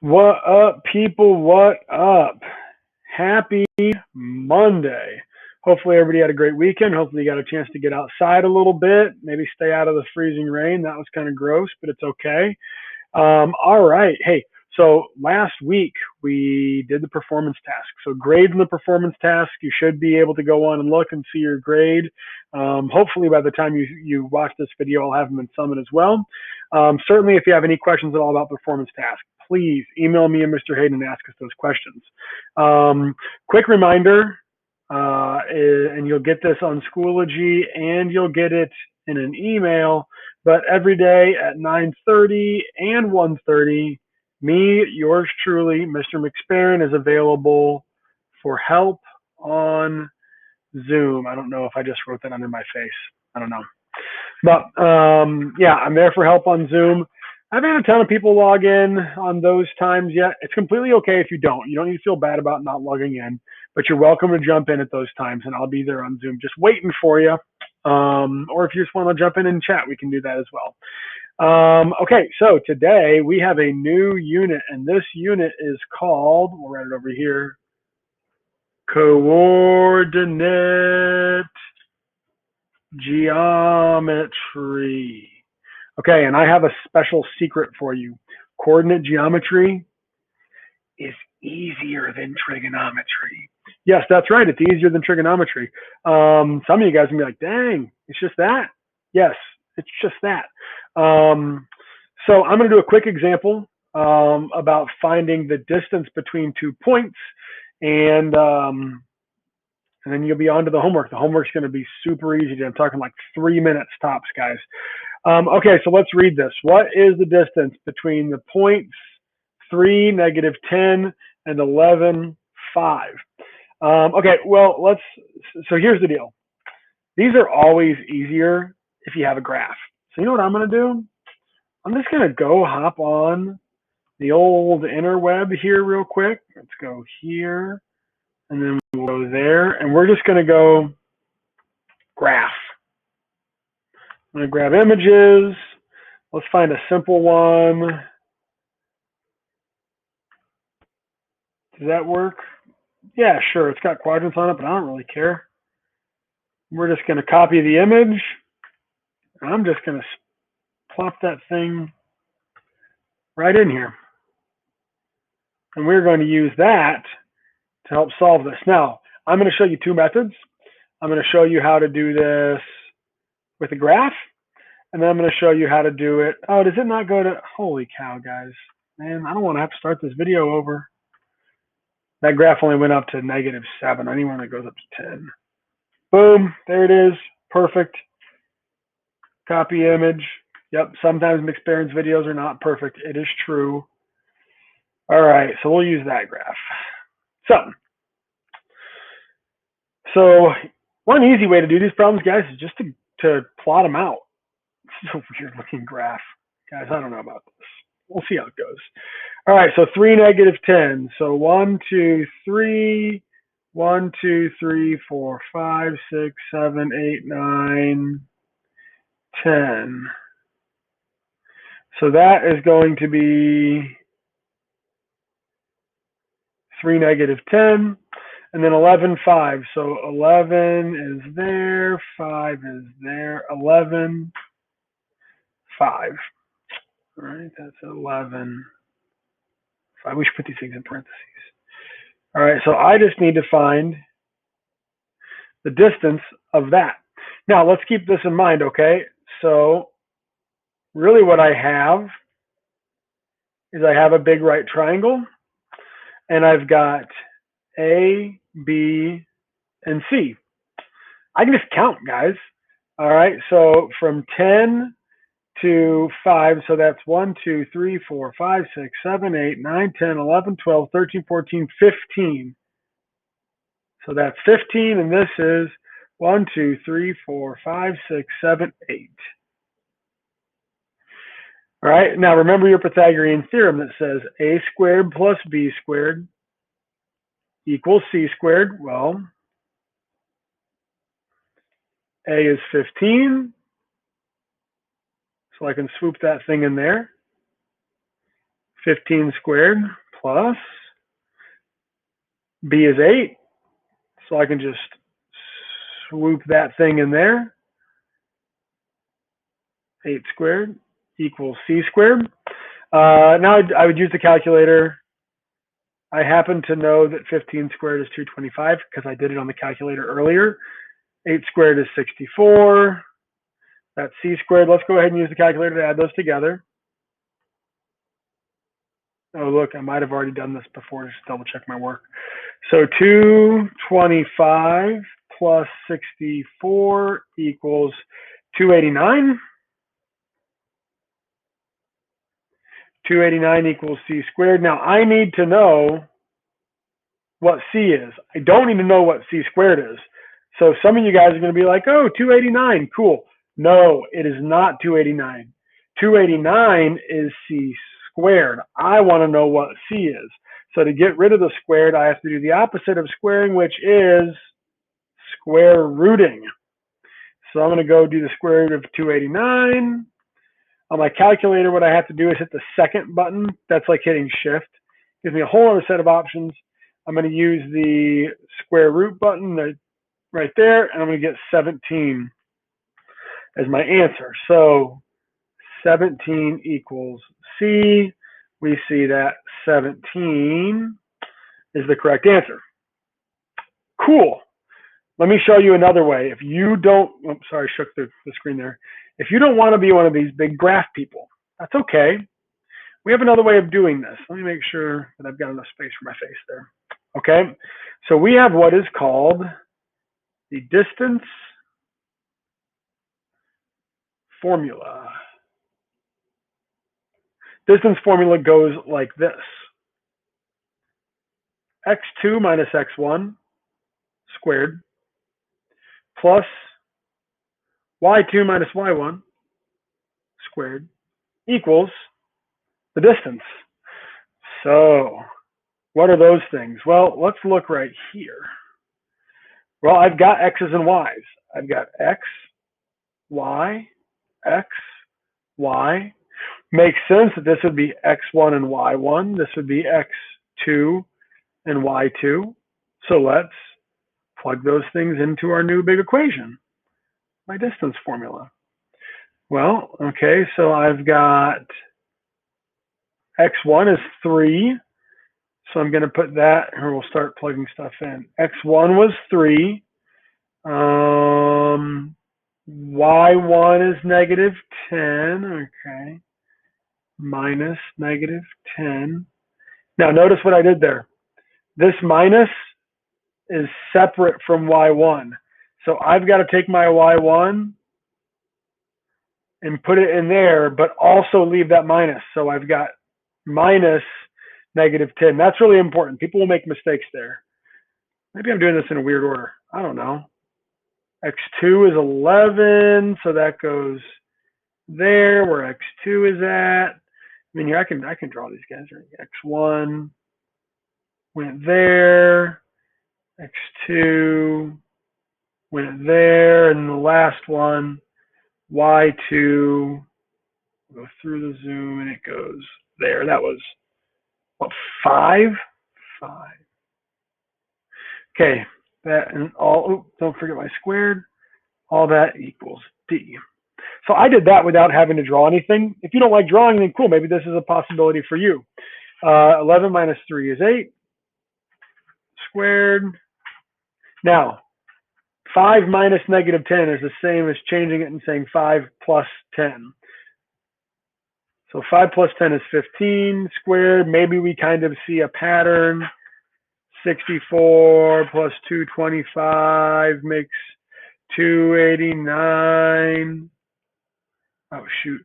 What up, people? What up? Happy Monday. Hopefully, everybody had a great weekend. Hopefully, you got a chance to get outside a little bit, maybe stay out of the freezing rain. That was kind of gross, but it's okay. All right. Hey, so last week we did the performance task. So, grades in the performance task, you should be able to go on and look and see your grade. Hopefully, by the time you watch this video, I'll have them in Summit as well. Certainly, if you have any questions at all about performance task, please email me and Mr. Hayden and ask us those questions. Quick reminder, and you'll get this on Schoology and you'll get it in an email, but every day at 9:30 and 1:30, me, yours truly, Mr. McSparron, is available for help on Zoom. I don't know if I just wrote that under my face. I don't know. But yeah, I'm there for help on Zoom. I haven't had a ton of people log in on those times yet. It's completely okay if you don't. You don't need to feel bad about not logging in, but you're welcome to jump in at those times, and I'll be there on Zoom just waiting for you. Or if you just want to jump in and chat, we can do that as well. Okay, so today we have a new unit, and this unit is called, we'll write it over here, coordinate geometry. Okay, and I have a special secret for you. Coordinate geometry is easier than trigonometry. Yes, that's right. It's easier than trigonometry. Some of you guys are going to be like, dang, it's just that. Yes, it's just that. So I'm going to do a quick example about finding the distance between 2 points, and then you'll be on to the homework. The homework's going to be super easy. I'm talking like 3 minutes tops, guys. Okay, so let's read this. What is the distance between the points 3, -10, and 11, 5? Okay, well, so here's the deal. These are always easier if you have a graph. So you know what I'm going to do? I'm just going to go hop on the old interweb here real quick. Let's go here, and then we'll go there, and we're just going to go graph. I'm going to grab images. Let's find a simple one. Does that work? Yeah, sure. It's got quadrants on it, but I don't really care. We're just going to copy the image. I'm just going to plop that thing right in here. And we're going to use that to help solve this. Now, I'm going to show you two methods. I'm going to show you how to do this with a graph, and then I'm going to show you how to do it. Oh, does it not go to, holy cow, guys. Man, I don't want to have to start this video over. That graph only went up to -7. I need one that goes up to 10. Boom, there it is. Perfect. Copy image. Yep, sometimes McSparron's videos are not perfect. It is true. All right, so we'll use that graph. So one easy way to do these problems, guys, is just to plot them out. This is a weird looking graph. Guys, I don't know about this. We'll see how it goes. All right, so 3, -10. So 1, 2, 3, 1, 2, 3, 4, 5, 6, 7, 8, 9, 10. So that is going to be 3, -10, and then 11, 5. So 11 is there, 5 is there, 11, 5. All right, that's 11. I wish put these things in parentheses. All right, so I just need to find the distance of that. Now, let's keep this in mind, okay? So really what I have is I have a big right triangle, and I've got A, B, and C. I can just count, guys. All right, so from 10 to 5, so that's 1, 2, 3, 4, 5, 6, 7, 8, 9, 10, 11, 12, 13, 14, 15. So that's 15, and this is 1, 2, 3, 4, 5, 6, 7, 8. All right, now remember your Pythagorean theorem that says a squared plus b squared equals c squared. Well, a is 15, so I can swoop that thing in there. 15 squared plus b is 8. So I can just swoop that thing in there. 8 squared equals c squared. Now I would use the calculator. I happen to know that 15 squared is 225 because I did it on the calculator earlier. 8 squared is 64. That's c squared. Let's go ahead and use the calculator to add those together. Oh, look, I might have already done this before. Just double check my work. So 225 plus 64 equals 289. 289 equals c squared. Now I need to know what c is. I don't even know what c squared is. So some of you guys are going to be like, oh, 289, cool. No, it is not 289. 289 is c squared. I want to know what c is. So to get rid of the squared, I have to do the opposite of squaring, which is square rooting. So I'm going to go do the square root of 289. On my calculator, what I have to do is hit the second button. That's like hitting shift. Gives me a whole other set of options. I'm going to use the square root button right there, and I'm going to get 17 as my answer. So 17 equals C. We see that 17 is the correct answer. Cool. Let me show you another way. If you don't, I'm sorry, I shook the screen there. If you don't want to be one of these big graph people, that's okay. We have another way of doing this. Let me make sure that I've got enough space for my face there. Okay, so we have what is called the distance formula. Distance formula goes like this. x2 minus x1 squared plus y2 minus y1 squared equals the distance. So what are those things? Well, let's look right here. Well, I've got x's and y's. I've got x, y, x, y. Makes sense that this would be x1 and y1. This would be x2 and y2. So let's plug those things into our new big equation, my distance formula. Well, okay, so I've got x1 is 3. So I'm going to put that, and we'll start plugging stuff in. x1 was 3. Y1 is negative 10. Okay. Minus negative 10. Now notice what I did there. This minus is separate from y1. So I've got to take my y1 and put it in there, but also leave that minus. So I've got minus negative 10. That's really important. People will make mistakes there. Maybe I'm doing this in a weird order. I don't know. x2 is 11, so that goes there where x2 is at. I mean, here I can draw these guys. Right? x1 went there, x2 went there, and the last one, y2, go through the zoom, and it goes there. That was, what, 5? 5. Okay, that and all, oh, don't forget my squared. All that equals D. So I did that without having to draw anything. If you don't like drawing, then cool, maybe this is a possibility for you. 11 minus 3 is 8 squared. Now, 5 minus negative 10 is the same as changing it and saying 5 plus 10. So 5 plus 10 is 15 squared. Maybe we kind of see a pattern. 64 plus 225 makes 289. Oh, shoot.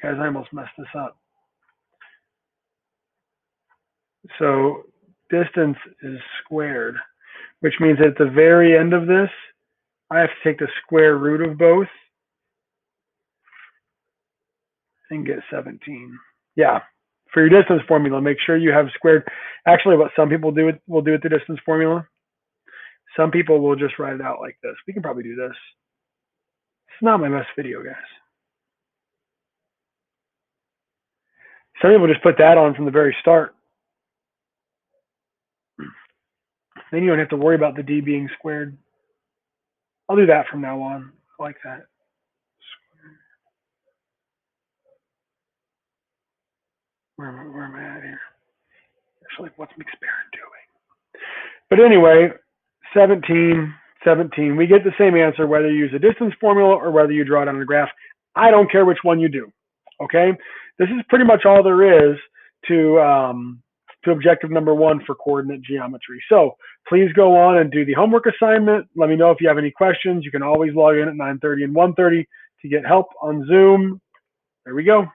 Guys, I almost messed this up. So distance is squared, which means at the very end of this, I have to take the square root of both and get 17. Yeah. For your distance formula, make sure you have squared. Actually, what some people will do with the distance formula, some people will just write it out like this. We can probably do this. It's not my best video, guys. Some people just put that on from the very start. Then you don't have to worry about the D being squared. I'll do that from now on. I like that. Where am I at here? Actually, what's McSparron doing? But anyway, 17, 17. We get the same answer whether you use a distance formula or whether you draw it on a graph. I don't care which one you do. Okay, this is pretty much all there is to objective number 1 for coordinate geometry. So please go on and do the homework assignment. Let me know if you have any questions. You can always log in at 9:30 and 1:30 to get help on Zoom. There we go.